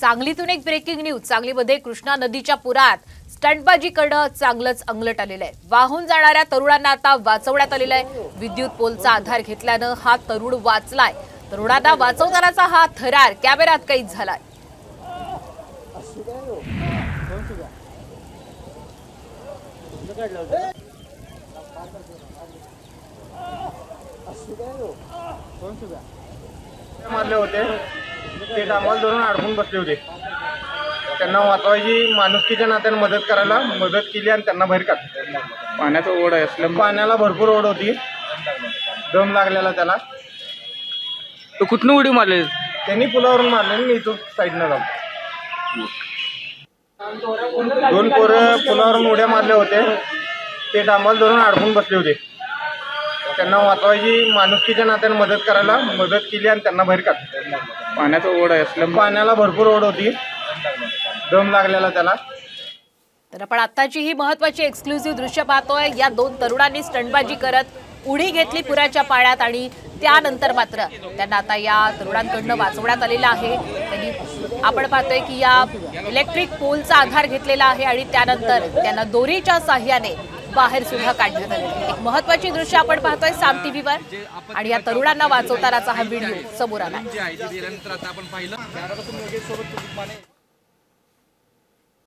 सांगलीतून एक breaking news. सांगलीमध्ये कृष्णा नदीच्या पुरात स्टंटबाजी करणं चांगलंच अंगलट आलेलं आहे। वाहून जाणाऱ्या तरुणांना आता वाचवण्यात आलेलं आहे। विद्युत पोलचा आधार घेतल्यानं हा तरुण वाचलाय। तरुणांना वाचवतानाचा हा थरार कॅमेऱ्यात कैद झालाय। मारले होते ते डांबाल धरून अडकून बसले होते। त्यांना वाचवायची माणुसकीच्या नात्याने मदत करायला मदत केली आणि त्यांना बाहेर काढलं। पाण्याचा ओढ आहे असल्यामुळे पाण्याला भरपूर ओढ होती, दम लागलेला त्याला। तो कुठनं उडी मारले? त्यांनी पुलावरून मारले, मी इथून साईडनं जाऊ। दोन पोरं पुलावरून उड्या मारले होते ते डांबाल धरून अडकून बसले होते। त्यांना वाचवायची माणुसकीच्या नात्याने मदत करायला मदत केली आणि त्यांना बाहेर काढलं। पाण्याचा ओढ आहे असल्यामुळे पाण्याला भरपूर ओढ होती, दम लागलेला त्याला। तर आपण आताची ही महत्त्वाची एक्सक्लुझिव्ह दृश्य पाहतोय। या दोन तरुणांनी स्टंटबाजी करत उडी घेतली पुराच्या पाण्यात आणि त्यानंतर मात्र त्यांना आता या तरुणांकडून वाचवण्यात आलेलं आहे। त्यांनी आपण पाहतोय की या इलेक्ट्रिक पोलचा आधार घेतलेला आहे आणि त्यानंतर त्यांना दोरीच्या साहाय्याने बाहेर सुद्धा काढण्यात आले। एक महत्त्वाची दृश्य आपण पाहतोय साम टीव्हीवर आणि या तरुणांना वाचवतानाचा हा व्हिडिओ समोर आला।